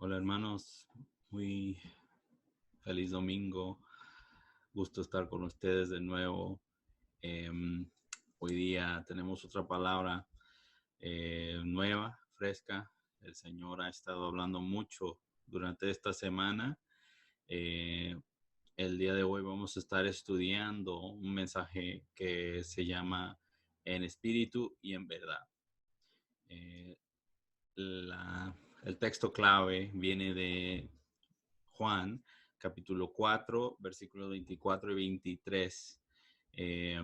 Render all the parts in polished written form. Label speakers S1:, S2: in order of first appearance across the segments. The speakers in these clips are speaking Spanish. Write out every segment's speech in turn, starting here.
S1: Hola hermanos, muy feliz domingo. Gusto estar con ustedes de nuevo. Em, Hoy día tenemos otra palabra nueva, fresca. El Señor ha estado hablando mucho durante esta semana. Eh, el día de hoy vamos a estar estudiando un mensaje que se llama En espíritu y en verdad. Eh, el texto clave viene de Juan, capítulo 4, versículos 24 y 23. Eh,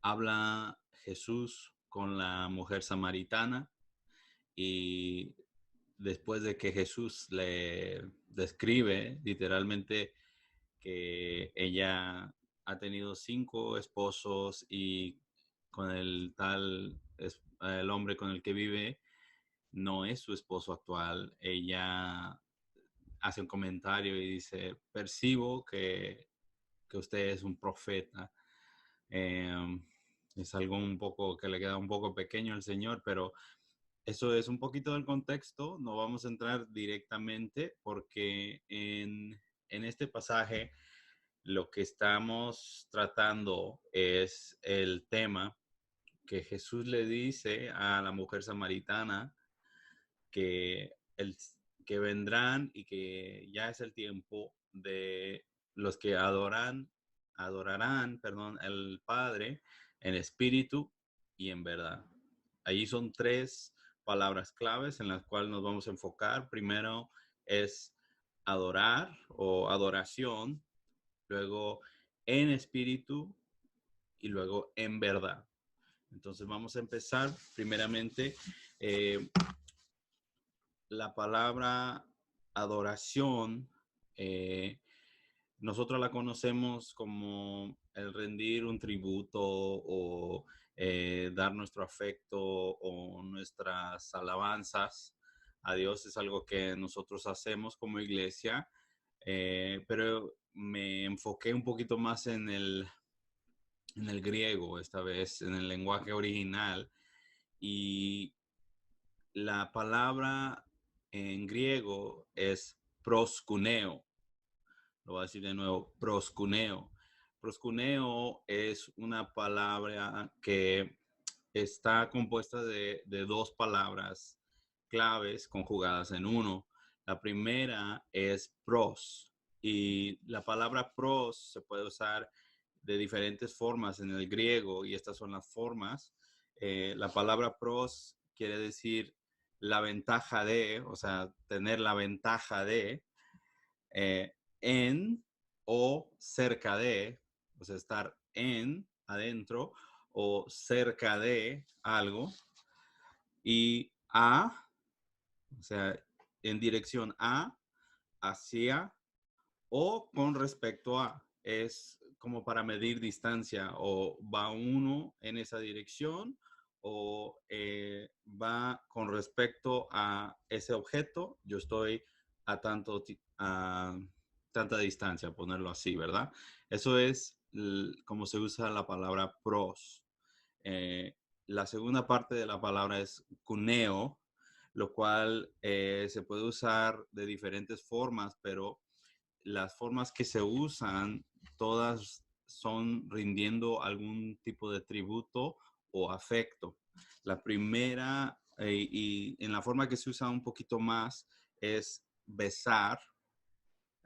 S1: Habla Jesús con la mujer samaritana y después de que Jesús le describe literalmente que ella ha tenido 5 esposos y con el hombre con el que vive no es su esposo actual. Ella hace un comentario y dice, percibo que usted es un profeta. Eh, es algo un poco que le queda un poco pequeño al Señor, pero eso es un poquito del contexto. No vamos a entrar directamente porque en este pasaje lo que estamos tratando es el tema que Jesús le dice a la mujer samaritana que, el, que vendrán y que ya es el tiempo de los que adorarán, perdón, al Padre en espíritu y en verdad. Allí son 3 palabras claves en las cuales nos vamos a enfocar. Primero es adorar o adoración, luego en espíritu y luego en verdad. Entonces vamos a empezar primeramente. eh, la palabra adoración, eh, nosotros la conocemos como el rendir un tributo o dar nuestro afecto o nuestras alabanzas a Dios. Es algo que nosotros hacemos como iglesia, pero me enfoqué un poquito más en el griego, esta vez en el lenguaje original, y la palabra en griego es proskuneo. Lo voy a decir de nuevo, proskuneo. Proskuneo es una palabra que está compuesta de 2 palabras claves conjugadas en uno. La primera es pros y la palabra pros se puede usar de diferentes formas en el griego y estas son las formas. La palabra pros quiere decir la ventaja de, o sea, tener la ventaja de, eh, en o cerca de, o sea, estar en, adentro o cerca de algo, y a, o sea, en dirección a, hacia o con respecto a. Es como para medir distancia, o va uno en esa dirección o va con respecto a ese objeto. Yo estoy a, a tanta distancia, ponerlo así, ¿verdad? Eso es como se usa la palabra pros. Eh, la segunda parte de la palabra es cuneo, lo cual se puede usar de diferentes formas, pero las formas que se usan todas son rindiendo algún tipo de tributo o afecto. La primera, y en la forma que se usa un poquito más, es besar.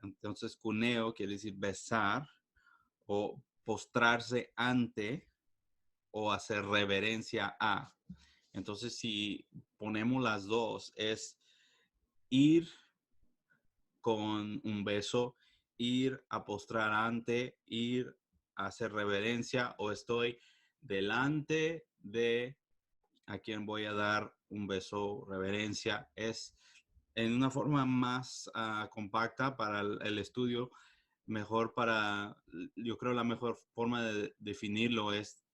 S1: Entonces, cuneo quiere decir besar o postrarse ante o hacer reverencia a. Entonces, si ponemos las dos, es ir con un beso, ir a postrar ante, ir a hacer reverencia, o estoy delante de a quien voy a dar un beso, reverencia. Es en una forma más compacta para el estudio, mejor para, yo creo la mejor forma de definirlo es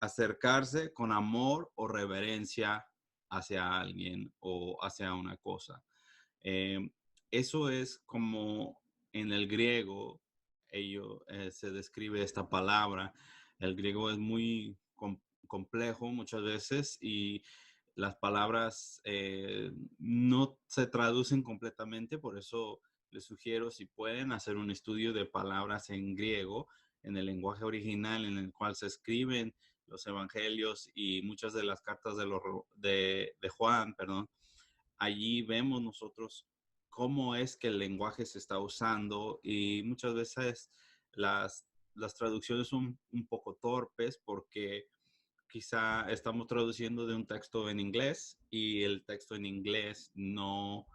S1: acercarse con amor o reverencia hacia alguien o hacia una cosa. Eh, Eso es como en el griego se describe esta palabra. El griego es muy complejo muchas veces y las palabras no se traducen completamente, por eso les sugiero si pueden hacer un estudio de palabras en griego, en el lenguaje original en el cual se escriben los evangelios y muchas de las cartas de Juan, perdón. Allí vemos nosotros cómo es que el lenguaje se está usando y muchas veces las traducciones son un poco torpes porque quizá estamos traduciendo de un texto en inglés y el texto en inglés no,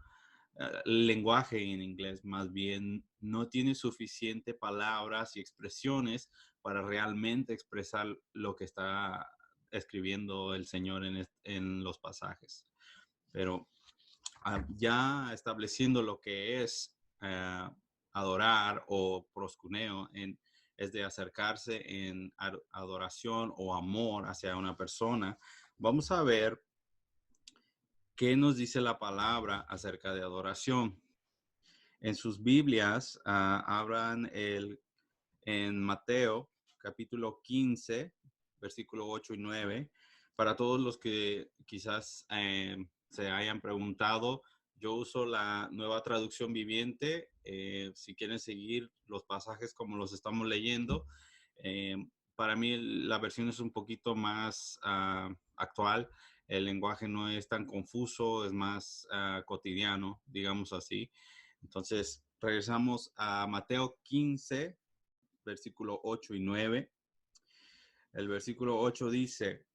S1: el lenguaje en inglés más bien no tiene suficiente palabras y expresiones para realmente expresar lo que está escribiendo el Señor en los pasajes. Pero ya estableciendo lo que es adorar o proscuneo, es de acercarse en adoración o amor hacia una persona, vamos a ver qué nos dice la palabra acerca de adoración. En sus Biblias hablan en Mateo capítulo 15, versículo 8 y 9. Para todos los que quizás se hayan preguntado, yo uso la Nueva Traducción Viviente. Si quieren seguir los pasajes como los estamos leyendo, eh, para mí la versión es un poquito más actual. El lenguaje no es tan confuso, es más cotidiano, digamos así. Entonces, regresamos a Mateo 15, versículo 8 y 9. El versículo 8 dice,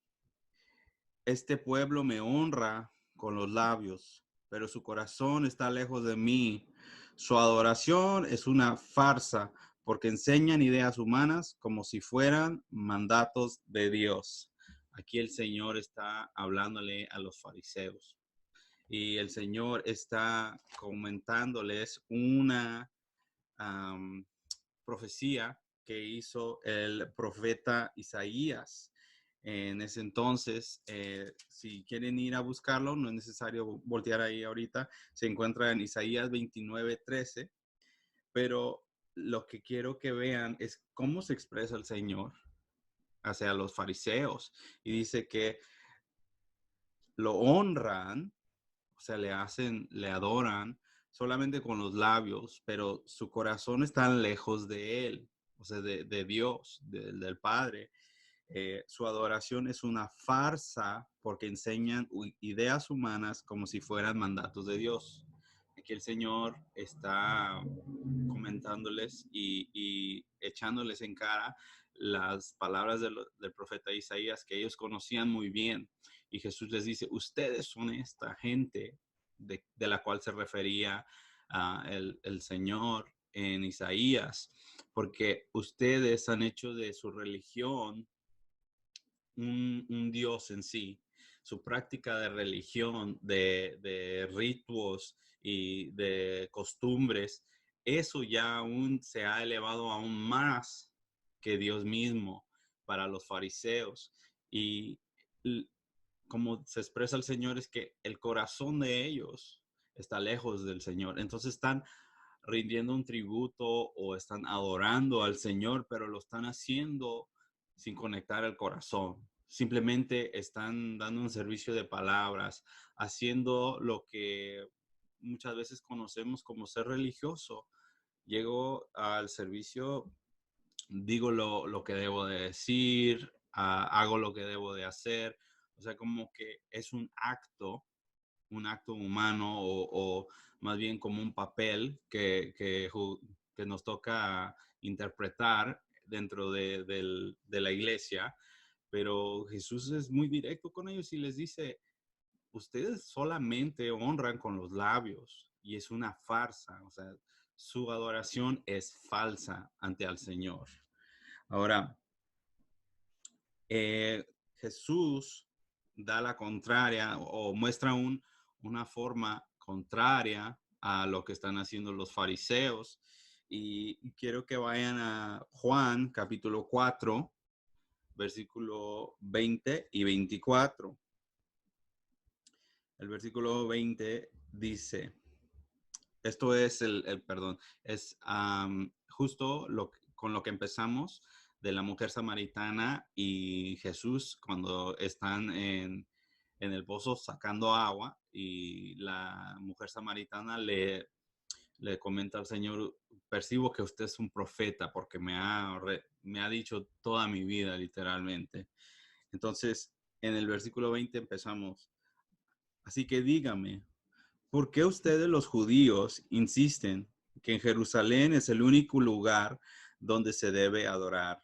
S1: este pueblo me honra con los labios, pero su corazón está lejos de mí. Su adoración es una farsa, porque enseñan ideas humanas como si fueran mandatos de Dios. Aquí el Señor está hablándole a los fariseos y el Señor está comentándoles una profecía que hizo el profeta Isaías. En ese entonces, si quieren ir a buscarlo, no es necesario voltear ahí ahorita, se encuentra en Isaías 29:13, pero lo que quiero que vean es cómo se expresa el Señor hacia los fariseos y dice que lo honran, o sea, le adoran solamente con los labios, pero su corazón está lejos de él, o sea, de Dios, del Padre. Su adoración es una farsa porque enseñan ideas humanas como si fueran mandatos de Dios. Aquí el Señor está comentándoles y echándoles en cara las palabras del profeta Isaías que ellos conocían muy bien. Y Jesús les dice, ustedes son esta gente de la cual se refería el Señor en Isaías, porque ustedes han hecho de su religión un Dios en sí. Su práctica de religión, de ritos y de costumbres, eso ya aún se ha elevado aún más que Dios mismo para los fariseos. Y como se expresa el Señor es que el corazón de ellos está lejos del Señor. Entonces están rindiendo un tributo o están adorando al Señor, pero lo están haciendo sin conectar el corazón. Simplemente están dando un servicio de palabras, haciendo lo que muchas veces conocemos como ser religioso. Llego al servicio, digo lo que debo de decir, hago lo que debo de hacer. O sea, como que es un acto humano o más bien como un papel que nos toca interpretar dentro de la iglesia, pero Jesús es muy directo con ellos y les dice, ustedes solamente honran con los labios y es una farsa, o sea, su adoración es falsa ante el Señor. Ahora, Jesús da la contraria o muestra una forma contraria a lo que están haciendo los fariseos. Y quiero que vayan a Juan capítulo 4, versículo 20 y 24. El versículo 20 dice, esto es perdón, es justo con lo que empezamos de la mujer samaritana y Jesús cuando están en en el pozo sacando agua y la mujer samaritana le comenta al Señor, percibo que usted es un profeta porque me ha dicho toda mi vida literalmente. Entonces, en el versículo 20 empezamos, así que dígame, ¿por qué ustedes los judíos insisten que en Jerusalén es el único lugar donde se debe adorar?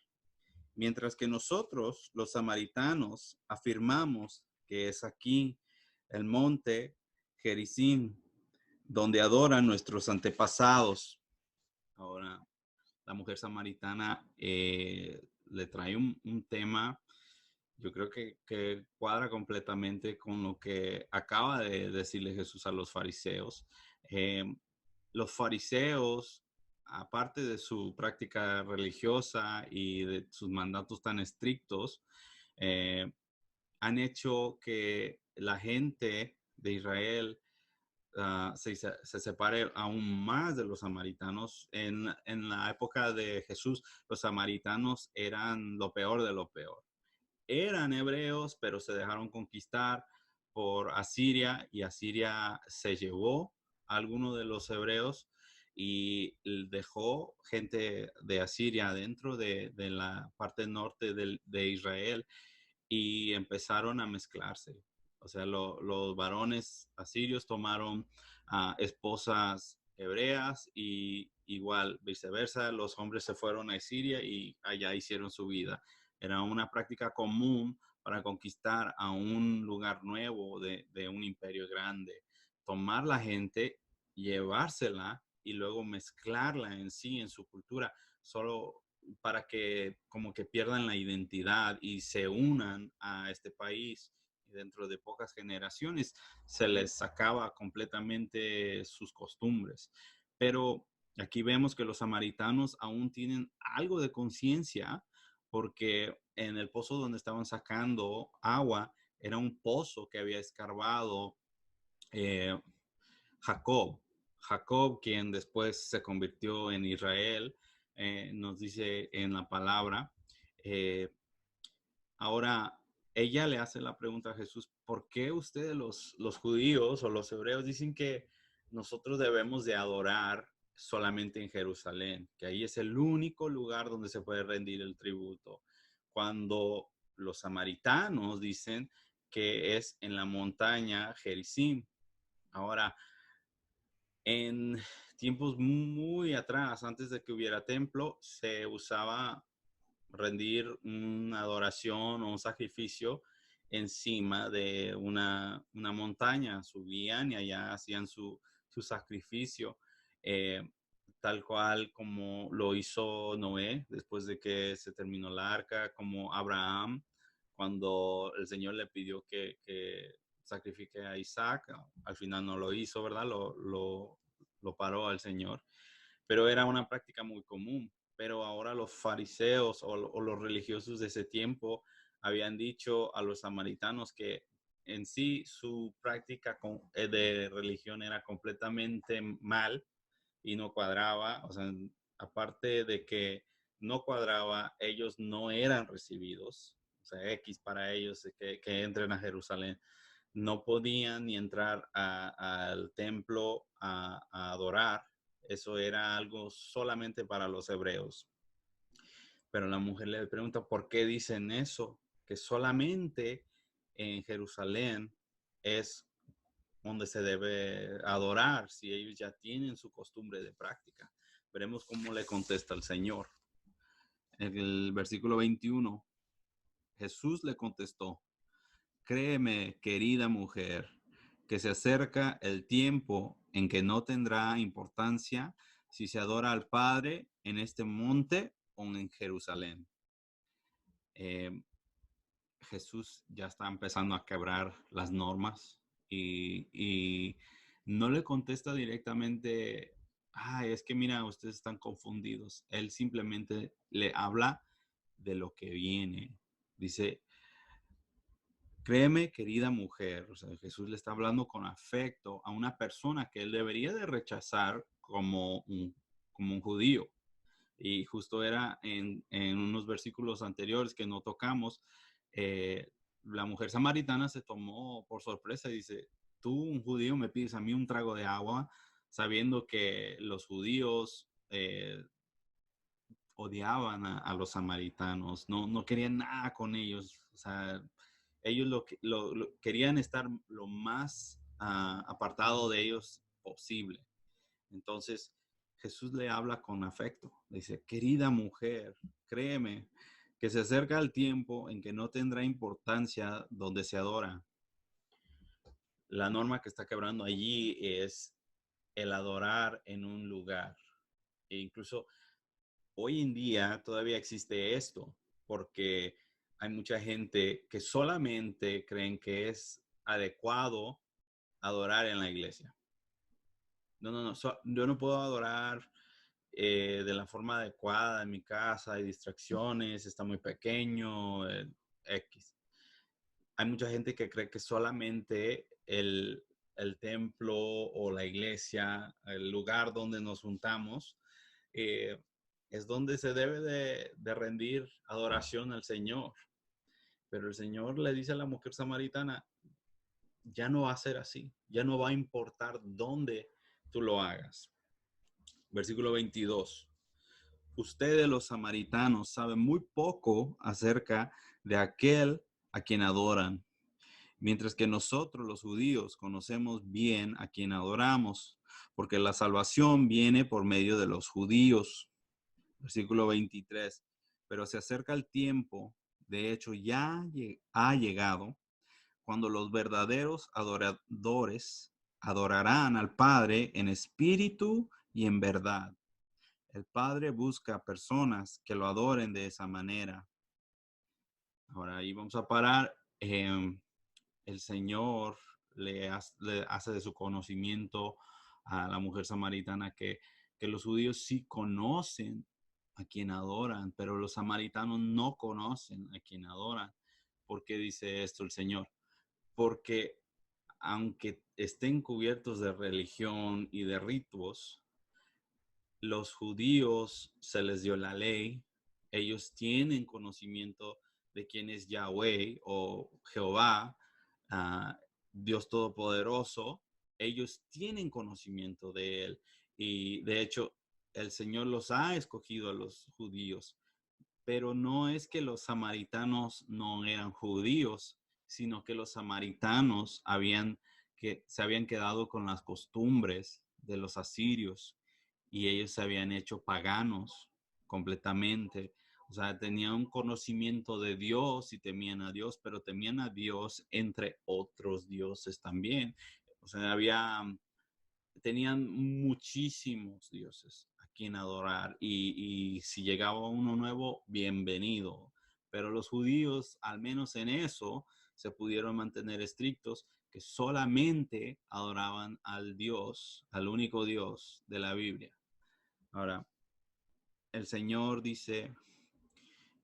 S1: Mientras que nosotros, los samaritanos, afirmamos que es aquí el monte Gerizim, donde adoran nuestros antepasados. Ahora, la mujer samaritana le trae un tema, yo creo que cuadra completamente con lo que acaba de decirle Jesús a los fariseos. Eh, los fariseos, aparte de su práctica religiosa y de sus mandatos tan estrictos, eh, han hecho que la gente de Israel se separe aún más de los samaritanos. En la época de Jesús, los samaritanos eran lo peor de lo peor. Eran hebreos, pero se dejaron conquistar por Asiria y Asiria se llevó a algunos de los hebreos y dejó gente de Asiria dentro de la parte norte de Israel y empezaron a mezclarse. O sea, los varones asirios tomaron esposas hebreas y igual viceversa, los hombres se fueron a Siria y allá hicieron su vida. Era una práctica común para conquistar a un lugar nuevo de un imperio grande. Tomar la gente, llevársela y luego mezclarla en sí, en su cultura, solo para que como que pierdan la identidad y se unan a este país. Y dentro de pocas generaciones se les acaba completamente sus costumbres. Pero aquí vemos que los samaritanos aún tienen algo de conciencia porque en el pozo donde estaban sacando agua era un pozo que había escarbado eh, Jacob. Jacob, quien después se convirtió en Israel, nos dice en la palabra. Eh, Ahora, ella le hace la pregunta a Jesús, ¿por qué ustedes los judíos o los hebreos dicen que nosotros debemos de adorar solamente en Jerusalén? Que ahí es el único lugar donde se puede rendir el tributo. Cuando los samaritanos dicen que es en la montaña Gerizim. Ahora, en tiempos muy atrás, antes de que hubiera templo, se usaba rendir una adoración o un sacrificio encima de una montaña. Subían y allá hacían su sacrificio, eh, tal cual como lo hizo Noé después de que se terminó la arca, como Abraham, cuando el Señor le pidió que sacrifique a Isaac. Al final no lo hizo, ¿verdad? Lo paró al Señor. Pero era una práctica muy común. Pero ahora los fariseos o los religiosos de ese tiempo habían dicho a los samaritanos que en sí su práctica de religión era completamente mal y no cuadraba. O sea, aparte de que no cuadraba, ellos no eran recibidos. O sea, X para ellos que entren a Jerusalén. No podían ni entrar al templo a adorar. Eso era algo solamente para los hebreos. Pero la mujer le pregunta, ¿por qué dicen eso? Que solamente en Jerusalén es donde se debe adorar, si ellos ya tienen su costumbre de práctica. Veremos cómo le contesta el Señor. En el versículo 21, Jesús le contestó, créeme, querida mujer, que se acerca el tiempo en que no tendrá importancia si se adora al Padre en este monte o en Jerusalén. Eh, Jesús ya está empezando a quebrar las normas y no le contesta directamente, ay, es que mira, ustedes están confundidos. Él simplemente le habla de lo que viene. Dice, créeme, querida mujer, o sea, Jesús le está hablando con afecto a una persona que él debería de rechazar como un judío. Y justo era en unos versículos anteriores que no tocamos, la mujer samaritana se tomó por sorpresa y dice, tú, un judío, me pides a mí un trago de agua, sabiendo que los judíos odiaban a los samaritanos, no querían nada con ellos. O sea, ellos querían estar lo más apartado de ellos posible. Entonces, Jesús le habla con afecto. Le dice, querida mujer, créeme que se acerca el tiempo en que no tendrá importancia donde se adora. La norma que está quebrando allí es el adorar en un lugar. E incluso hoy en día todavía existe esto, porque hay mucha gente que solamente creen que es adecuado adorar en la iglesia. Yo no puedo adorar de la forma adecuada en mi casa, hay distracciones, está muy pequeño, X. Hay mucha gente que cree que solamente el templo o la iglesia, el lugar donde nos juntamos, eh, es donde se debe de rendir adoración al Señor. Pero el Señor le dice a la mujer samaritana, ya no va a ser así, ya no va a importar dónde tú lo hagas. Versículo 22. Ustedes los samaritanos saben muy poco acerca de aquel a quien adoran, mientras que nosotros los judíos conocemos bien a quien adoramos, porque la salvación viene por medio de los judíos. Versículo 23. Pero se acerca el tiempo, de hecho ya ha llegado, cuando los verdaderos adoradores adorarán al Padre en espíritu y en verdad. El Padre busca personas que lo adoren de esa manera. Ahora ahí vamos a parar. El Señor le hace de su conocimiento a la mujer samaritana que los judíos sí conocen a quien adoran, pero los samaritanos no conocen a quien adoran. ¿Por qué dice esto el Señor? Porque aunque estén cubiertos de religión y de ritos, los judíos se les dio la ley, ellos tienen conocimiento de quién es Yahweh o Jehová, uh, Dios Todopoderoso, ellos tienen conocimiento de él y de hecho el Señor los ha escogido a los judíos, pero no es que los samaritanos no eran judíos, sino que los samaritanos se habían quedado con las costumbres de los asirios y ellos se habían hecho paganos completamente. O sea, tenían un conocimiento de Dios y temían a Dios, pero temían a Dios entre otros dioses también. O sea, tenían muchísimos dioses a quien adorar y si llegaba uno nuevo, bienvenido. Pero los judíos, al menos en eso, se pudieron mantener estrictos, que solamente adoraban al Dios, al único Dios de la Biblia. Ahora, el Señor dice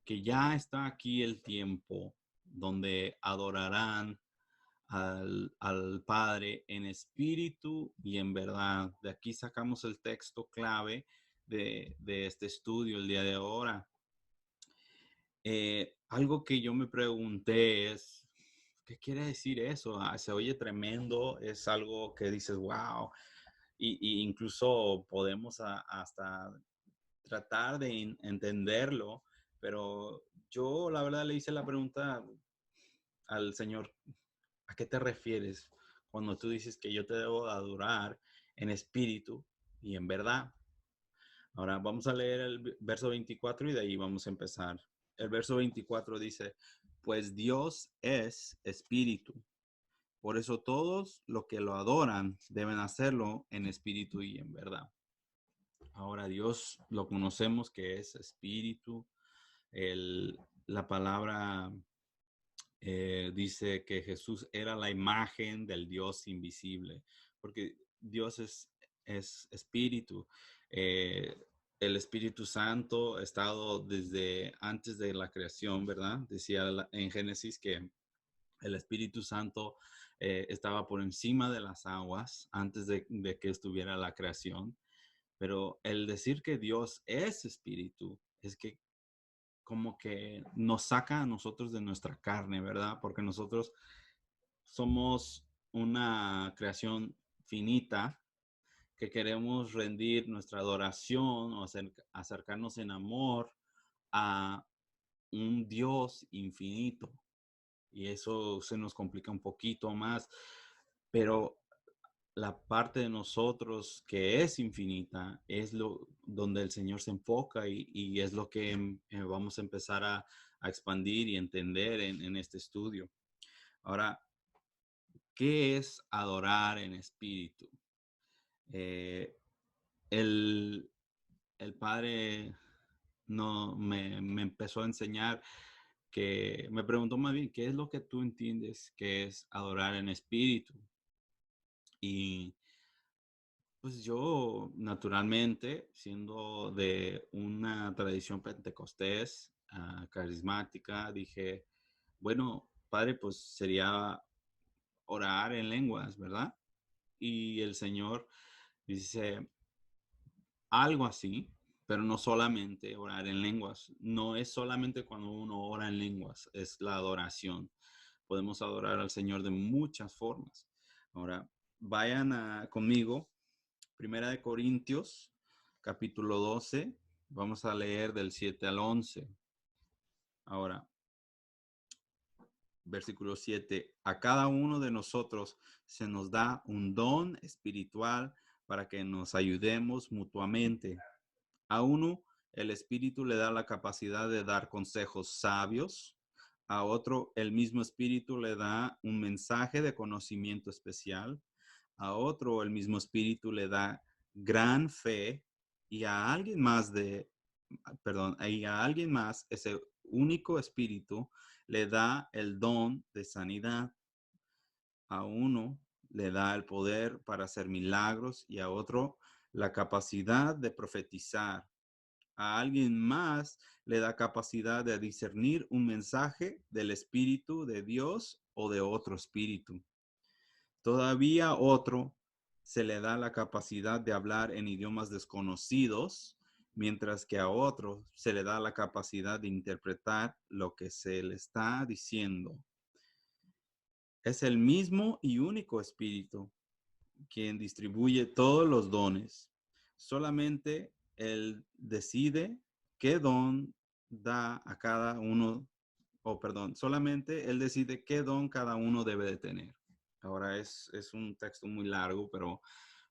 S1: que ya está aquí el tiempo donde adorarán al Padre en espíritu y en verdad. De aquí sacamos el texto clave de este estudio el día de ahora. Algo que yo me pregunté es, ¿qué quiere decir eso? Se oye tremendo, es algo que dices, wow, y incluso podemos hasta tratar de entenderlo, pero yo la verdad le hice la pregunta al Señor, ¿a qué te refieres cuando tú dices que yo te debo adorar en espíritu y en verdad? Ahora vamos a leer el verso 24 y de ahí vamos a empezar. El verso 24 dice, pues Dios es espíritu. Por eso todos los que lo adoran deben hacerlo en espíritu y en verdad. Ahora Dios lo conocemos que es espíritu. La palabra dice que Jesús era la imagen del Dios invisible, porque Dios es espíritu. Eh, el Espíritu Santo ha estado desde antes de la creación, ¿verdad? Decía en Génesis que el Espíritu Santo estaba por encima de las aguas antes de que estuviera la creación. Pero el decir que Dios es espíritu es que como que nos saca a nosotros de nuestra carne, ¿verdad? Porque nosotros somos una creación finita que queremos rendir nuestra adoración o acercarnos en amor a un Dios infinito. Y eso se nos complica un poquito más, pero la parte de nosotros que es infinita es lo donde el Señor se enfoca y es lo que vamos a empezar a expandir y entender en este estudio. Ahora, ¿qué es adorar en espíritu? Eh, el, el Padre no, me empezó a enseñar que me preguntó más bien, ¿qué es lo que tú entiendes que es adorar en espíritu? Y pues yo, naturalmente, siendo de una tradición pentecostés, carismática, dije, bueno, Padre, pues sería orar en lenguas, ¿verdad? Y el Señor dice algo así, pero no solamente orar en lenguas. No es solamente cuando uno ora en lenguas, es la adoración. Podemos adorar al Señor de muchas formas. Ahora, conmigo, Primera de Corintios, capítulo 12. Vamos a leer del 7 al 11. Ahora, versículo 7. A cada uno de nosotros se nos da un don espiritual para que nos ayudemos mutuamente. A uno, el Espíritu le da la capacidad de dar consejos sabios. A otro, el mismo Espíritu le da un mensaje de conocimiento especial. A otro, el mismo Espíritu le da gran fe. Y a alguien más ese único Espíritu le da el don de sanidad. A uno le da el poder para hacer milagros y a otro la capacidad de profetizar. A alguien más le da capacidad de discernir un mensaje del Espíritu de Dios o de otro espíritu. Todavía otro se le da la capacidad de hablar en idiomas desconocidos, mientras que a otro se le da la capacidad de interpretar lo que se le está diciendo. Es el mismo y único Espíritu quien distribuye todos los dones. Solamente Él decide qué don da a cada uno, solamente Él decide qué don cada uno debe de tener. Ahora es un texto muy largo, pero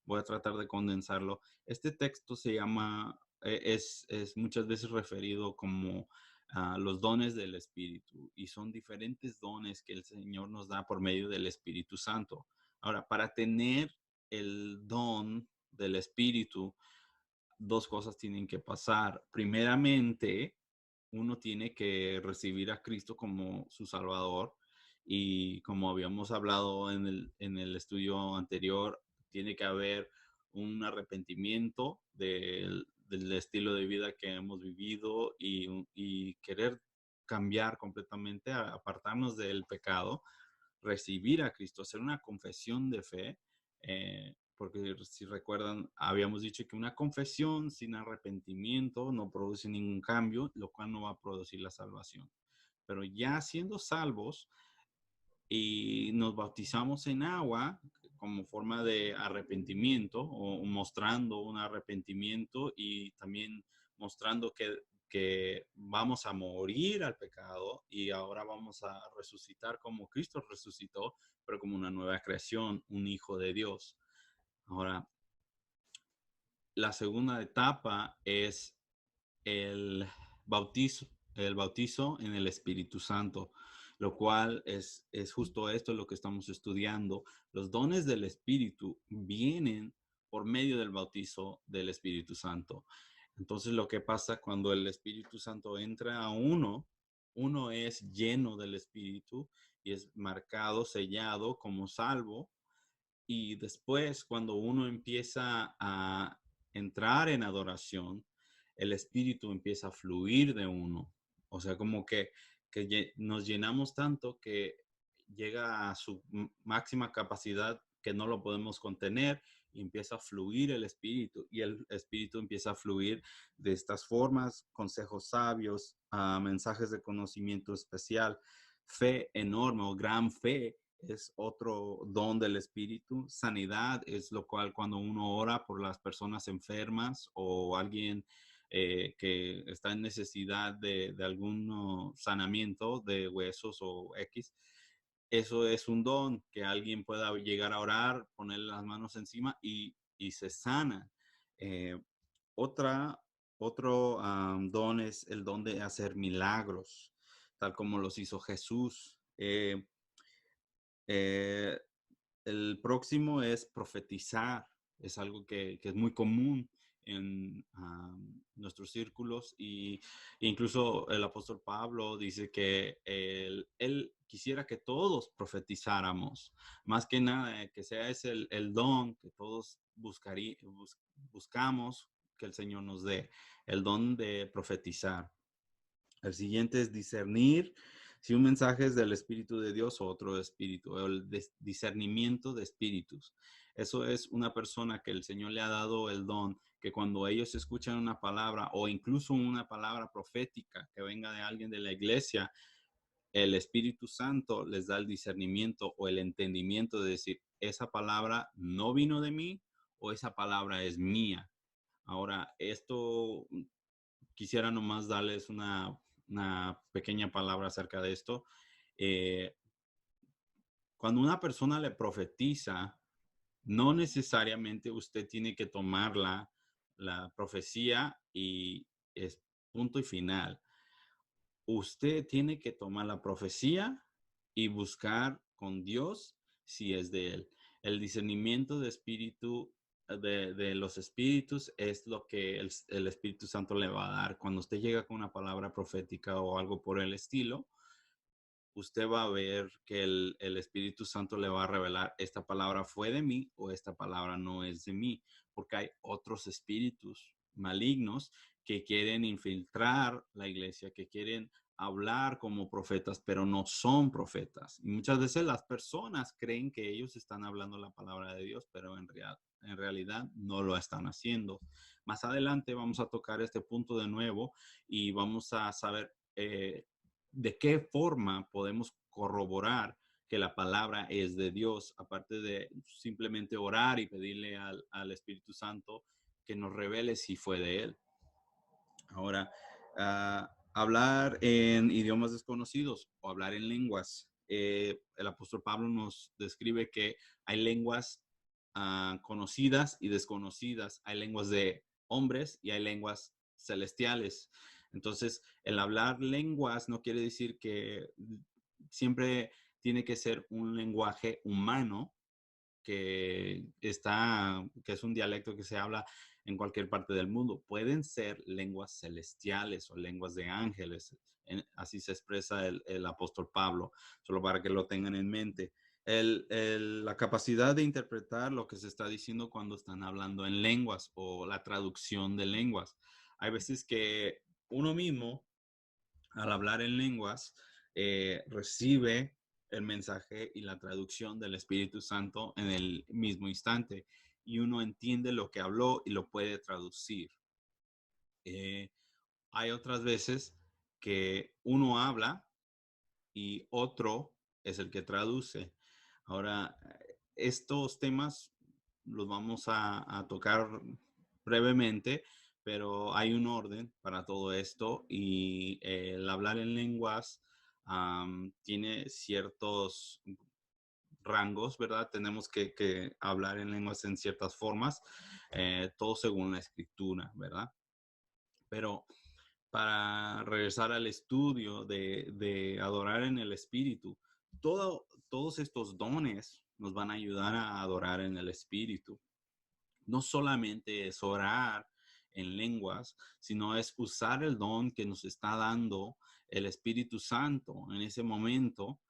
S1: voy a tratar de condensarlo. Este texto se llama, es muchas veces referido como los dones del Espíritu y son diferentes dones que el Señor nos da por medio del Espíritu Santo. Ahora, para tener el don del Espíritu, dos cosas tienen que pasar. Primeramente, uno tiene que recibir a Cristo como su Salvador y como habíamos hablado en el estudio anterior, tiene que haber un arrepentimiento del estilo de vida que hemos vivido y querer cambiar completamente, apartarnos del pecado, recibir a Cristo, hacer una confesión de fe, porque si recuerdan, habíamos dicho que una confesión sin arrepentimiento no produce ningún cambio, lo cual no va a producir la salvación. Pero ya siendo salvos y nos bautizamos en agua como forma de arrepentimiento o mostrando un arrepentimiento y también mostrando que vamos a morir al pecado y ahora vamos a resucitar como Cristo resucitó, pero como una nueva creación, un hijo de Dios. Ahora, la segunda etapa es el el bautizo en el Espíritu Santo, lo cual es justo esto lo que estamos estudiando. Los dones del Espíritu vienen por medio del bautizo del Espíritu Santo. Entonces, lo que pasa cuando el Espíritu Santo entra a uno es lleno del Espíritu y es marcado, sellado como salvo. Y después, cuando uno empieza a entrar en adoración, el espíritu empieza a fluir de uno. O sea, como que nos llenamos tanto que llega a su máxima capacidad que no lo podemos contener y empieza a fluir el Espíritu, y el Espíritu empieza a fluir de estas formas: consejos sabios, mensajes de conocimiento especial, fe enorme o gran fe es otro don del Espíritu. Sanidad es lo cual cuando uno ora por las personas enfermas o alguien que está en necesidad de algún sanamiento de huesos o X, eso es un don, que alguien pueda llegar a orar, ponerle las manos encima y se sana. Eh, otra, otro don es el don de hacer milagros, tal como los hizo Jesús. Eh, el próximo es profetizar. Es algo que es muy común en nuestros círculos, y incluso el apóstol Pablo dice que él quisiera que todos profetizáramos, más que nada, que sea ese el don que todos buscamos que el Señor nos dé, el don de profetizar. El siguiente es discernir si un mensaje es del Espíritu de Dios o otro espíritu, o el discernimiento de espíritus. Eso es una persona que el Señor le ha dado el don, que cuando ellos escuchan una palabra o incluso una palabra profética que venga de alguien de la iglesia, el Espíritu Santo les da el discernimiento o el entendimiento de decir, esa palabra no vino de mí o esa palabra es mía. Ahora, esto quisiera nomás darles una pequeña palabra acerca de esto. Eh, Cuando una persona le profetiza, no necesariamente usted tiene que tomar la profecía y es punto y final. Usted tiene que tomar la profecía y buscar con Dios si es de Él. El discernimiento de espíritu, de los espíritus, es lo que el Espíritu Santo le va a dar. Cuando usted llega con una palabra profética o algo por el estilo, usted va a ver que el Espíritu Santo le va a revelar, esta palabra fue de mí o esta palabra no es de mí, porque hay otros espíritus malignos que quieren infiltrar la iglesia, que quieren hablar como profetas, pero no son profetas. Y muchas veces las personas creen que ellos están hablando la palabra de Dios, pero en realidad no lo están haciendo. Más adelante vamos a tocar este punto de nuevo y vamos a saber de qué forma podemos corroborar que la palabra es de Dios, aparte de simplemente orar y pedirle al Espíritu Santo que nos revele si fue de Él. Ahora, hablar en idiomas desconocidos o hablar en lenguas. El apóstol Pablo nos describe que hay lenguas conocidas y desconocidas. Hay lenguas de hombres y hay lenguas celestiales. Entonces, el hablar lenguas no quiere decir que siempre tiene que ser un lenguaje humano que es un dialecto que se habla en cualquier parte del mundo. Pueden ser lenguas celestiales o lenguas de ángeles. Así se expresa el apóstol Pablo, solo para que lo tengan en mente. La capacidad de interpretar lo que se está diciendo cuando están hablando en lenguas o la traducción de lenguas. Hay veces que uno mismo, al hablar en lenguas, recibe el mensaje y la traducción del Espíritu Santo en el mismo instante y uno entiende lo que habló y lo puede traducir. Eh, Hay otras veces que uno habla y otro es el que traduce. Ahora, estos temas los vamos a tocar brevemente, pero hay un orden para todo esto y el hablar en lenguas tiene ciertos rangos, ¿verdad? Tenemos que hablar en lenguas en ciertas formas, todo según la escritura, ¿verdad? Pero para regresar al estudio de adorar en el Espíritu, todos estos dones nos van a ayudar a adorar en el Espíritu. No solamente es orar en lenguas, sino es usar el don que nos está dando el Espíritu Santo en ese momento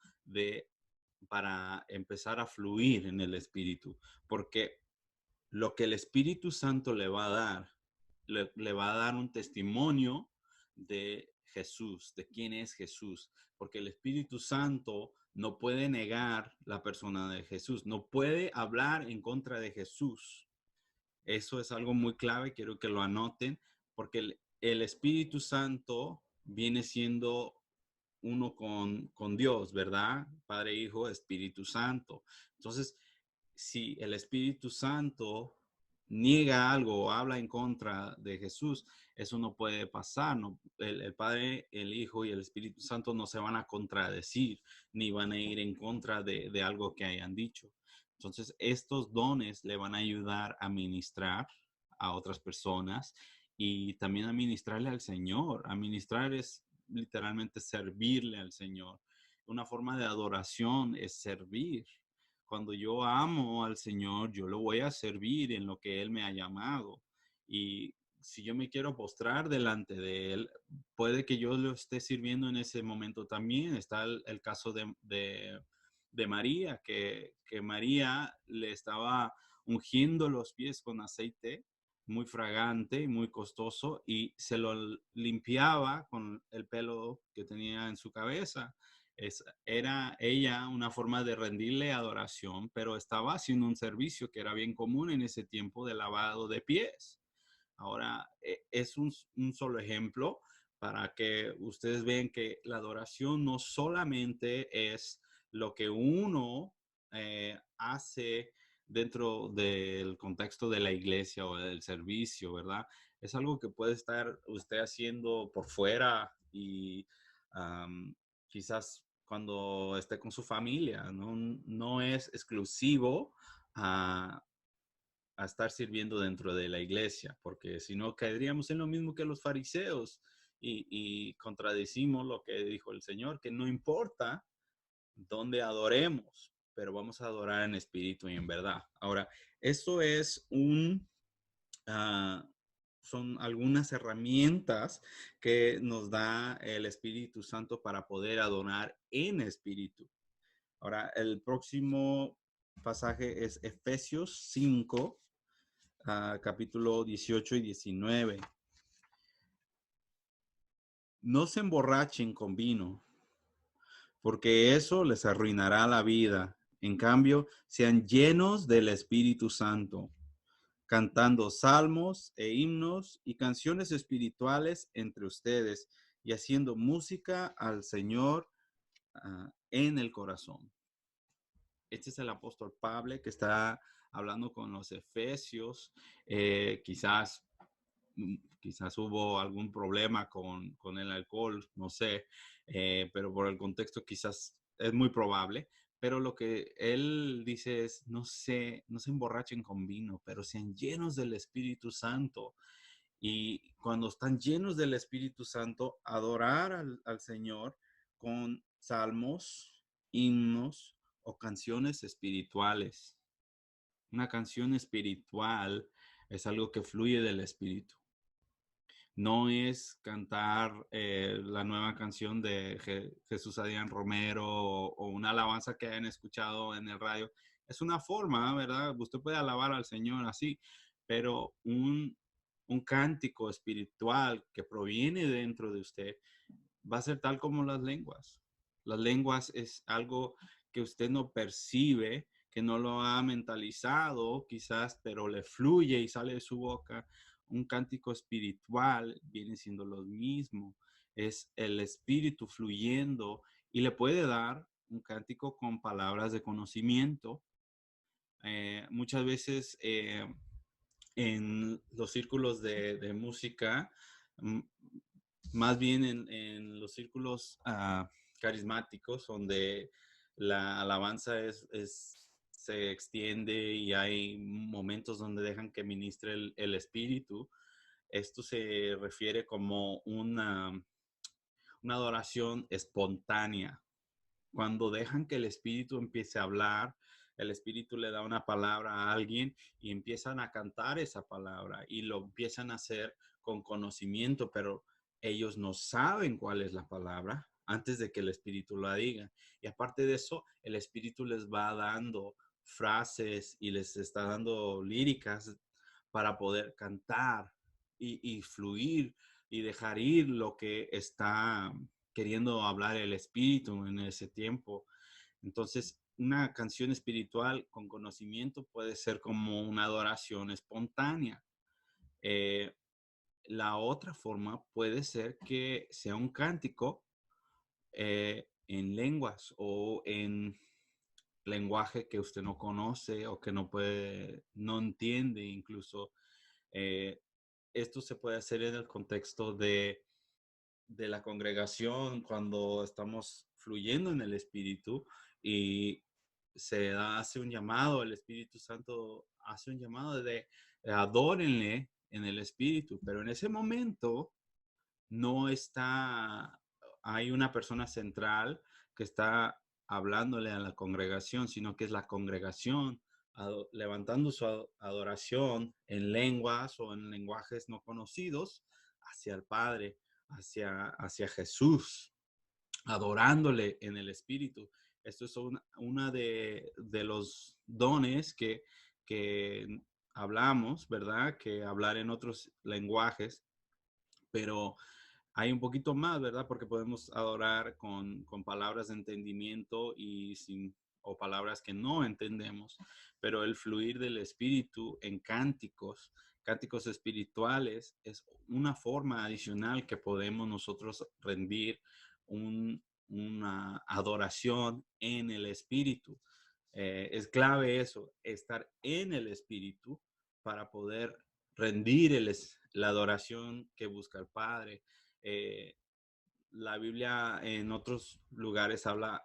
S1: para empezar a fluir en el Espíritu. Porque lo que el Espíritu Santo le va a dar, le va a dar un testimonio de Jesús, de quién es Jesús, porque el Espíritu Santo no puede negar la persona de Jesús, no puede hablar en contra de Jesús, Eso es algo muy clave, quiero que lo anoten, porque el Espíritu Santo viene siendo uno con Dios, ¿verdad? Padre, Hijo, Espíritu Santo. Entonces, si el Espíritu Santo niega algo o habla en contra de Jesús, eso no puede pasar. No, el Padre, el Hijo y el Espíritu Santo no se van a contradecir ni van a ir en contra de algo que hayan dicho. Entonces, estos dones le van a ayudar a ministrar a otras personas y también a ministrarle al Señor. A ministrar es literalmente servirle al Señor. Una forma de adoración es servir. Cuando yo amo al Señor, yo lo voy a servir en lo que Él me ha llamado. Y si yo me quiero postrar delante de Él, puede que yo lo esté sirviendo en ese momento también. Está el caso de María, que María le estaba ungiendo los pies con aceite muy fragante y muy costoso y se lo limpiaba con el pelo que tenía en su cabeza. Era ella una forma de rendirle adoración, pero estaba haciendo un servicio que era bien común en ese tiempo de lavado de pies. Ahora, es un solo ejemplo para que ustedes vean que la adoración no solamente es lo que uno hace dentro del contexto de la iglesia o del servicio, ¿verdad? Es algo que puede estar usted haciendo por fuera y quizás cuando esté con su familia, ¿no? No es exclusivo a estar sirviendo dentro de la iglesia, porque si no caeríamos en lo mismo que los fariseos y contradecimos lo que dijo el Señor, que no importa dónde adoremos, pero vamos a adorar en espíritu y en verdad. Ahora, eso es uh, son algunas herramientas que nos da el Espíritu Santo para poder adorar en espíritu. Ahora, el próximo pasaje es Efesios 5, capítulo 18 y 19. No se emborrachen con vino, porque eso les arruinará la vida. En cambio, sean llenos del Espíritu Santo, cantando salmos e himnos y canciones espirituales entre ustedes y haciendo música al Señor en el corazón. Este es el apóstol Pablo que está hablando con los efesios. Quizás hubo algún problema con el alcohol, no sé, pero por el contexto quizás es muy probable. Pero lo que él dice es, no se emborrachen con vino, pero sean llenos del Espíritu Santo. Y cuando están llenos del Espíritu Santo, adorar al Señor con salmos, himnos o canciones espirituales. Una canción espiritual es algo que fluye del Espíritu. No es cantar la nueva canción de Jesús Adrián Romero o una alabanza que hayan escuchado en el radio. Es una forma, ¿verdad? Usted puede alabar al Señor así, pero un cántico espiritual que proviene dentro de usted va a ser tal como las lenguas. Las lenguas es algo que usted no percibe, que no lo ha mentalizado quizás, pero le fluye y sale de su boca. Un cántico espiritual viene siendo lo mismo. Es el espíritu fluyendo y le puede dar un cántico con palabras de conocimiento. Muchas veces en los círculos de música, más bien en los círculos carismáticos, donde la alabanza se extiende y hay momentos donde dejan que ministre el espíritu. Esto se refiere como una adoración espontánea. Cuando dejan que el espíritu empiece a hablar, el espíritu le da una palabra a alguien y empiezan a cantar esa palabra y lo empiezan a hacer con conocimiento, pero ellos no saben cuál es la palabra antes de que el espíritu la diga. Y aparte de eso, el espíritu les va dando frases y les está dando líricas para poder cantar y fluir y dejar ir lo que está queriendo hablar el espíritu en ese tiempo. Entonces, una canción espiritual con conocimiento puede ser como una adoración espontánea. Eh, la otra forma puede ser que sea un cántico en lenguas o en lenguaje que usted no conoce o que no puede, no entiende incluso. Eh, Esto se puede hacer en el contexto de la congregación cuando estamos fluyendo en el Espíritu y hace un llamado, el Espíritu Santo hace un llamado de adórenle en el Espíritu, pero en ese momento no está, hay una persona central que está hablándole a la congregación, sino que es la congregación levantando su adoración en lenguas o en lenguajes no conocidos hacia el Padre, hacia Jesús, adorándole en el Espíritu. Esto es una de los dones que hablamos, ¿verdad? Que hablar en otros lenguajes, pero hay un poquito más, ¿verdad? Porque podemos adorar con palabras de entendimiento o palabras que no entendemos, pero el fluir del Espíritu en cánticos espirituales, es una forma adicional que podemos nosotros rendir una adoración en el Espíritu. Es clave eso, estar en el Espíritu para poder rendir la adoración que busca el Padre. Eh, la Biblia en otros lugares habla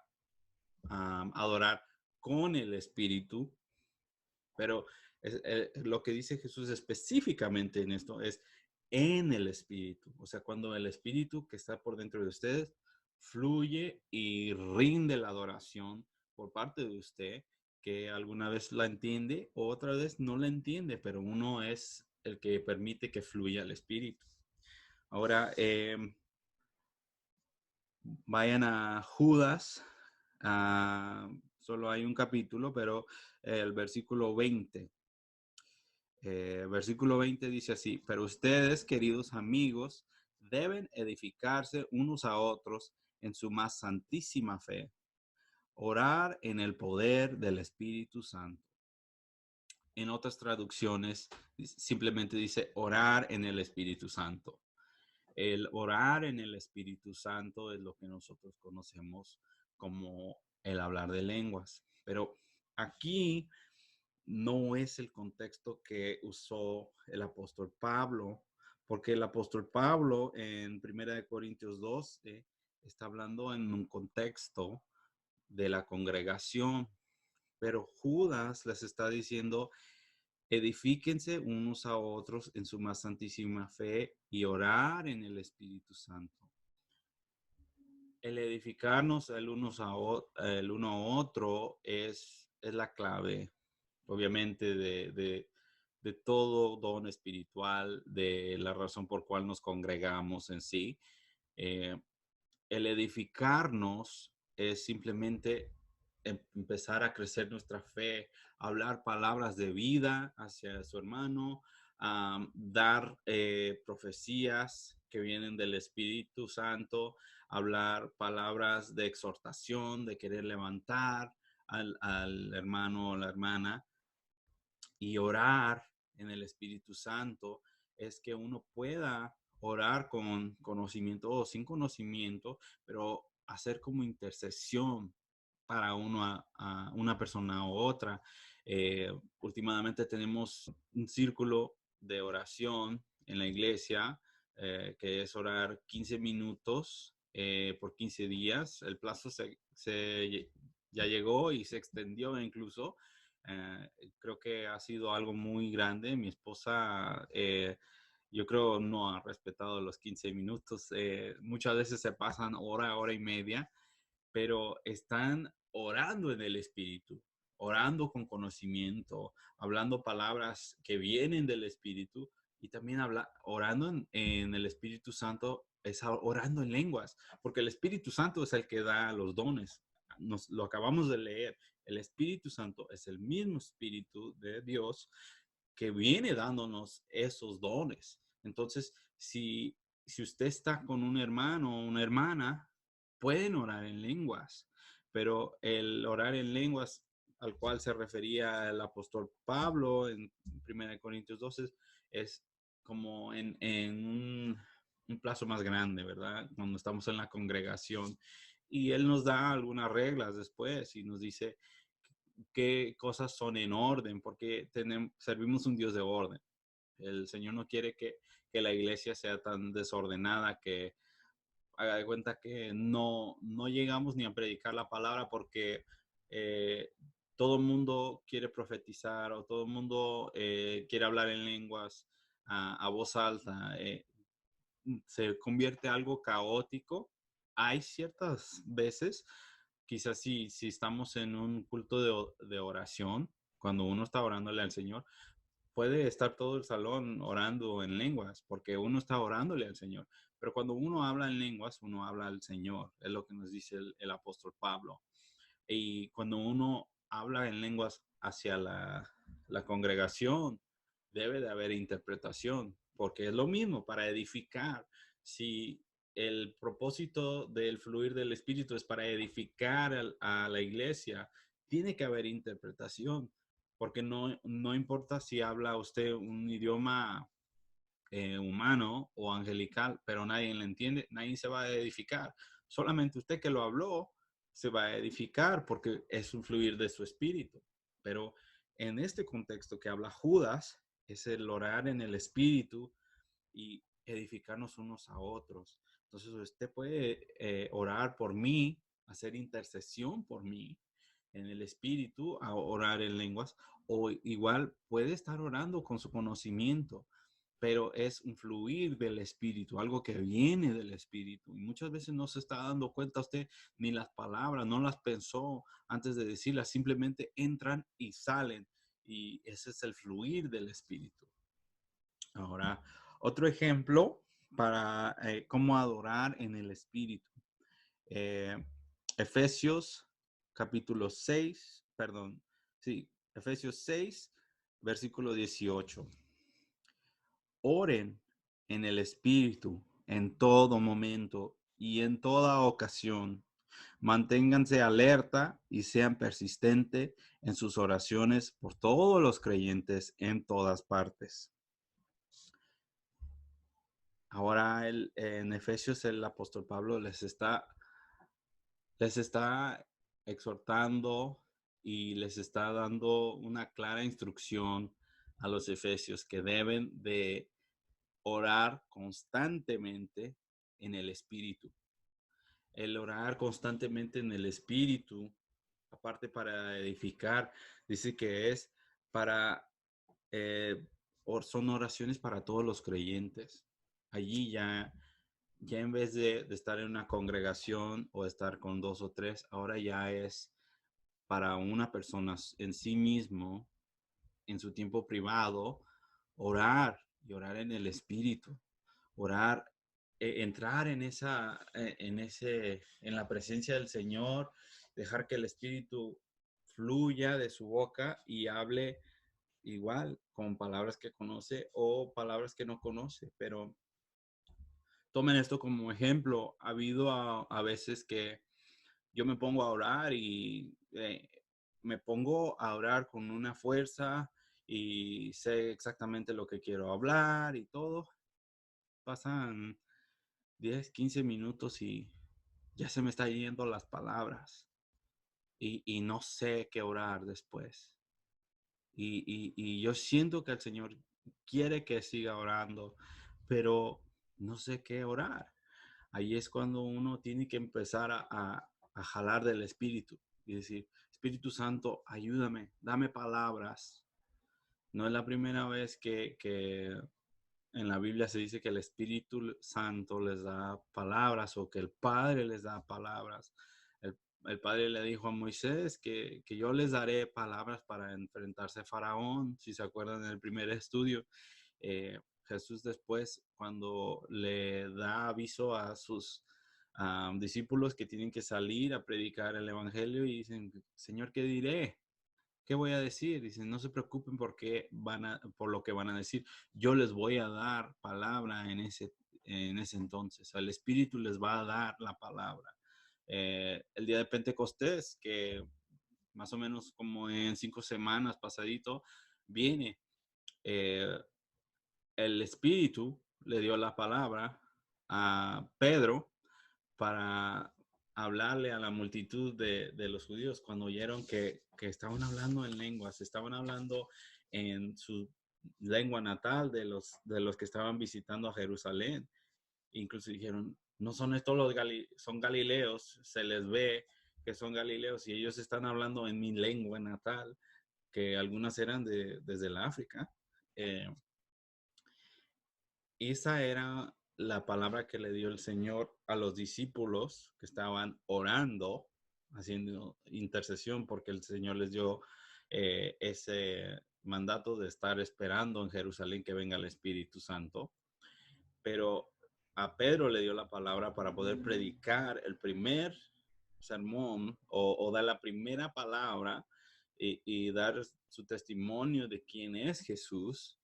S1: adorar con el Espíritu, pero lo que dice Jesús específicamente en esto es en el Espíritu. O sea, cuando el Espíritu que está por dentro de ustedes fluye y rinde la adoración por parte de usted, que alguna vez la entiende, otra vez no la entiende, pero uno es el que permite que fluya el Espíritu. Ahora, vayan a Judas, solo hay un capítulo, pero el versículo 20. Versículo 20 dice así: pero ustedes, queridos amigos, deben edificarse unos a otros en su más santísima fe, orar en el poder del Espíritu Santo. En otras traducciones simplemente dice orar en el Espíritu Santo. El orar en el Espíritu Santo es lo que nosotros conocemos como el hablar de lenguas. Pero aquí no es el contexto que usó el apóstol Pablo, porque el apóstol Pablo en 1 Corintios 12 está hablando en un contexto de la congregación, pero Judas les está diciendo: edifíquense unos a otros en su más santísima fe y orar en el Espíritu Santo. El edificarnos el uno a otro es la clave, obviamente, de todo don espiritual, de la razón por cual nos congregamos en sí. Eh, el edificarnos es simplemente empezar a crecer nuestra fe, hablar palabras de vida hacia su hermano, dar profecías que vienen del Espíritu Santo, hablar palabras de exhortación, de querer levantar al hermano o la hermana, y orar en el Espíritu Santo es que uno pueda orar con conocimiento o sin conocimiento, pero hacer como intercesión para a una persona u otra. Últimamente tenemos un círculo de oración en la iglesia, que es orar 15 minutos por 15 días. El plazo ya llegó y se extendió incluso. Eh, Creo que ha sido algo muy grande. Mi esposa, yo creo, no ha respetado los 15 minutos. Muchas veces se pasan hora y media, pero están orando en el Espíritu, orando con conocimiento, hablando palabras que vienen del Espíritu, y también orando en el Espíritu Santo, es orando en lenguas, porque el Espíritu Santo es el que da los dones. Lo acabamos de leer. El Espíritu Santo es el mismo Espíritu de Dios que viene dándonos esos dones. Entonces, si usted está con un hermano o una hermana, pueden orar en lenguas. Pero el orar en lenguas al cual se refería el apóstol Pablo en 1 Corintios 12 es como en un plazo más grande, ¿verdad? Cuando estamos en la congregación. Y él nos da algunas reglas después y nos dice qué cosas son en orden, porque servimos un Dios de orden. El Señor no quiere que la iglesia sea tan desordenada que haga de cuenta que no llegamos ni a predicar la palabra porque eh, todo el mundo quiere profetizar o todo el mundo quiere hablar en lenguas a voz alta. Se convierte en algo caótico. Hay ciertas veces, quizás si estamos en un culto de oración, cuando uno está orándole al Señor, puede estar todo el salón orando en lenguas, porque uno está orándole al Señor. Pero cuando uno habla en lenguas, uno habla al Señor, es lo que nos dice el apóstol Pablo. Y cuando uno habla en lenguas hacia la congregación, debe de haber interpretación, porque es lo mismo para edificar. Si el propósito del fluir del Espíritu es para edificar a la iglesia, tiene que haber interpretación, porque no importa si habla usted un idioma humano o angelical, pero nadie le entiende, nadie se va a edificar. Solamente usted que lo habló se va a edificar porque es un fluir de su espíritu. Pero en este contexto que habla Judas, es el orar en el espíritu y edificarnos unos a otros. Entonces usted puede orar por mí, hacer intercesión por mí en el espíritu, a orar en lenguas, o igual puede estar orando con su conocimiento, pero es un fluir del espíritu, algo que viene del espíritu. Y muchas veces no se está dando cuenta usted ni las palabras, no las pensó antes de decirlas, simplemente entran y salen. Y ese es el fluir del espíritu. Ahora, otro ejemplo para cómo adorar en el espíritu. Eh, Efesios capítulo 6, perdón, sí, Efesios 6, versículo 18. Oren en el Espíritu en todo momento y en toda ocasión. Manténganse alerta y sean persistentes en sus oraciones por todos los creyentes en todas partes. Ahora en Efesios el apóstol Pablo les está exhortando y les está dando una clara instrucción a los efesios que deben de orar constantemente en el Espíritu. El orar constantemente en el Espíritu, aparte para edificar, dice que es para, son oraciones para todos los creyentes. Allí ya en vez de estar en una congregación o estar con dos o tres, ahora ya es para una persona en sí mismo, en su tiempo privado, orar y orar en el Espíritu, orar, entrar en la presencia del Señor, dejar que el Espíritu fluya de su boca y hable igual con palabras que conoce o palabras que no conoce, pero tomen esto como ejemplo. Ha habido a veces que yo me pongo a orar y me pongo a orar con una fuerza y sé exactamente lo que quiero hablar y todo. Pasan 10, 15 minutos y ya se me está yendo las palabras y no sé qué orar después. Y yo siento que el Señor quiere que siga orando, pero no sé qué orar. Ahí es cuando uno tiene que empezar a jalar del Espíritu y decir, Espíritu Santo, ayúdame, dame palabras. No es la primera vez que en la Biblia se dice que el Espíritu Santo les da palabras o que el Padre les da palabras. El Padre le dijo a Moisés que yo les daré palabras para enfrentarse a Faraón, si se acuerdan del primer estudio. Jesús después, cuando le da aviso a sus discípulos que tienen que salir a predicar el Evangelio y dicen, Señor, ¿qué diré? ¿Qué voy a decir? Dicen, no se preocupen por lo que van a decir. Yo les voy a dar palabra en ese entonces. El Espíritu les va a dar la palabra. el día de Pentecostés, que más o menos como en 5 semanas pasadito, viene eh, el Espíritu, le dio la palabra a Pedro para hablarle a la multitud de los judíos cuando oyeron que estaban hablando en lenguas, estaban hablando en su lengua natal de los que estaban visitando a Jerusalén. Incluso dijeron, no son estos son galileos, se les ve que son galileos y ellos están hablando en mi lengua natal, que algunas eran desde la África. Eh, Esa era la palabra que le dio el Señor a los discípulos que estaban orando, haciendo intercesión, porque el Señor les dio ese mandato de estar esperando en Jerusalén que venga el Espíritu Santo. Pero a Pedro le dio la palabra para poder predicar el primer sermón o dar la primera palabra y dar su testimonio de quién es Jesús,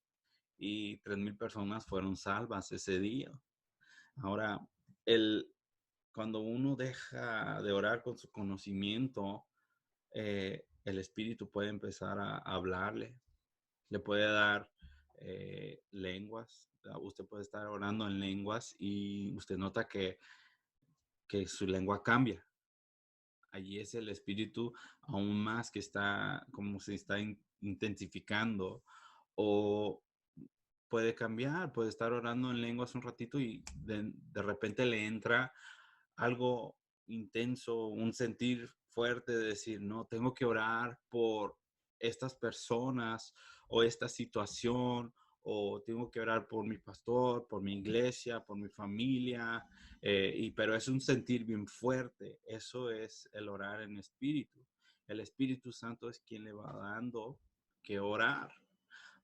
S1: y 3,000 personas fueron salvas ese día. Ahora, el, cuando uno deja de orar con su conocimiento, el Espíritu puede empezar a hablarle, le puede dar lenguas. Usted puede estar orando en lenguas y usted nota que su lengua cambia. Allí es el Espíritu aún más que está, como se está intensificando, o puede cambiar, puede estar orando en lenguas un ratito y de repente le entra algo intenso, un sentir fuerte de decir, no, tengo que orar por estas personas o esta situación, o tengo que orar por mi pastor, por mi iglesia, por mi familia, pero es un sentir bien fuerte. Eso es el orar en espíritu. El Espíritu Santo es quien le va dando que orar.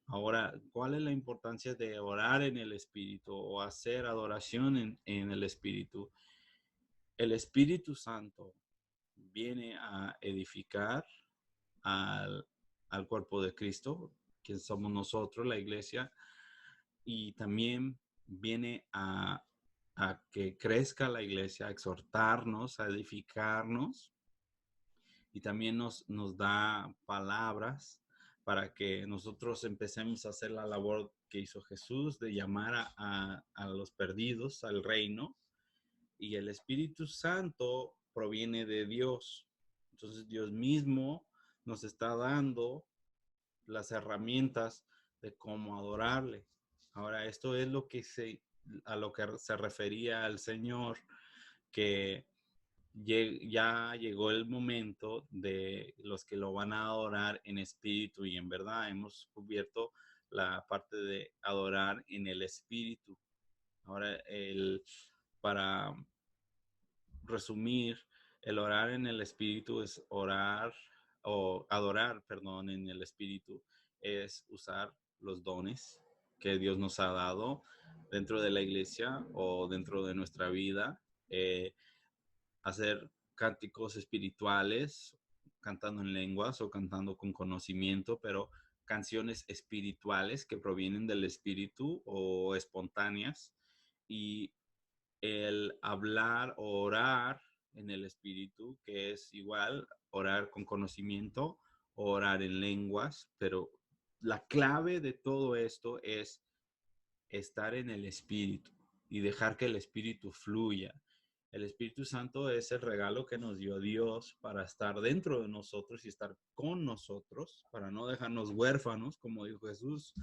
S1: Ahora, ¿cuál es la importancia de orar en el Espíritu o hacer adoración en el Espíritu? El Espíritu Santo viene a edificar al, al cuerpo de Cristo, quien somos nosotros, la iglesia, y también viene a que crezca la iglesia, a exhortarnos, a edificarnos, y también nos da palabras para que nosotros empecemos a hacer la labor que hizo Jesús de llamar a los perdidos al reino. Y el Espíritu Santo proviene de Dios. Entonces Dios mismo nos está dando las herramientas de cómo adorarle. Ahora, esto es a lo que se refería al Señor, que ya llegó el momento de los que lo van a adorar en espíritu y en verdad. Hemos cubierto la parte de adorar en el espíritu. Ahora, para resumir, el orar en el espíritu es orar o adorar, perdón, en el espíritu es usar los dones que Dios nos ha dado dentro de la iglesia o dentro de nuestra vida, hacer cánticos espirituales, cantando en lenguas o cantando con conocimiento, pero canciones espirituales que provienen del espíritu o espontáneas, y el hablar o orar en el espíritu, que es igual orar con conocimiento, orar en lenguas, pero la clave de todo esto es estar en el espíritu y dejar que el espíritu fluya. El Espíritu Santo es el regalo que nos dio Dios para estar dentro de nosotros y estar con nosotros, para no dejarnos huérfanos, como dijo Jesús,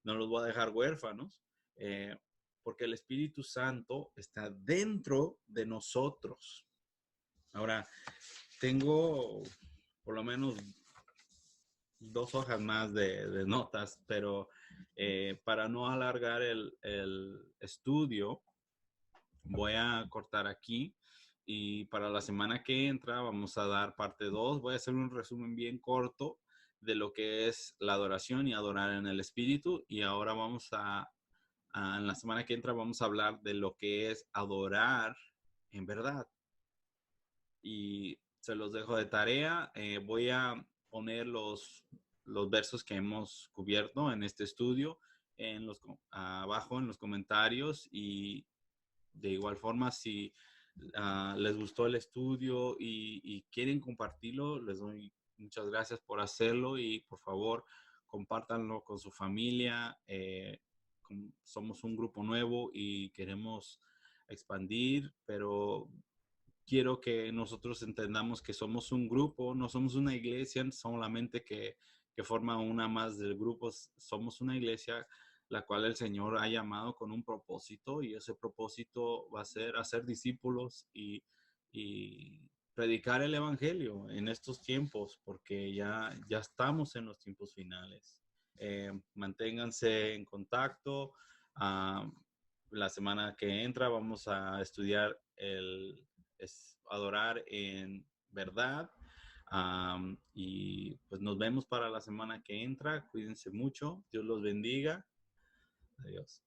S1: no los voy a dejar huérfanos, eh, porque el Espíritu Santo está dentro de nosotros. Ahora, tengo por lo menos 2 hojas más de notas, pero para no alargar el estudio, voy a cortar aquí, y para la semana que entra vamos a dar parte 2. Voy a hacer un resumen bien corto de lo que es la adoración y adorar en el Espíritu, y ahora en la semana que entra vamos a hablar de lo que es adorar en verdad. Y se los dejo de tarea. Voy a poner los versos que hemos cubierto en este estudio abajo en los comentarios, y de igual forma, si les gustó el estudio y quieren compartirlo, les doy muchas gracias por hacerlo y por favor compártanlo con su familia. Somos un grupo nuevo y queremos expandir, pero quiero que nosotros entendamos que somos un grupo, no somos una iglesia solamente que forma una más del grupo, somos una iglesia la cual el Señor ha llamado con un propósito y ese propósito va a ser hacer discípulos y predicar el Evangelio en estos tiempos, porque ya estamos en los tiempos finales. Manténganse en contacto. Uh, la semana que entra vamos a estudiar es adorar en verdad. Y pues nos vemos para la semana que entra. Cuídense mucho. Dios los bendiga. Adiós.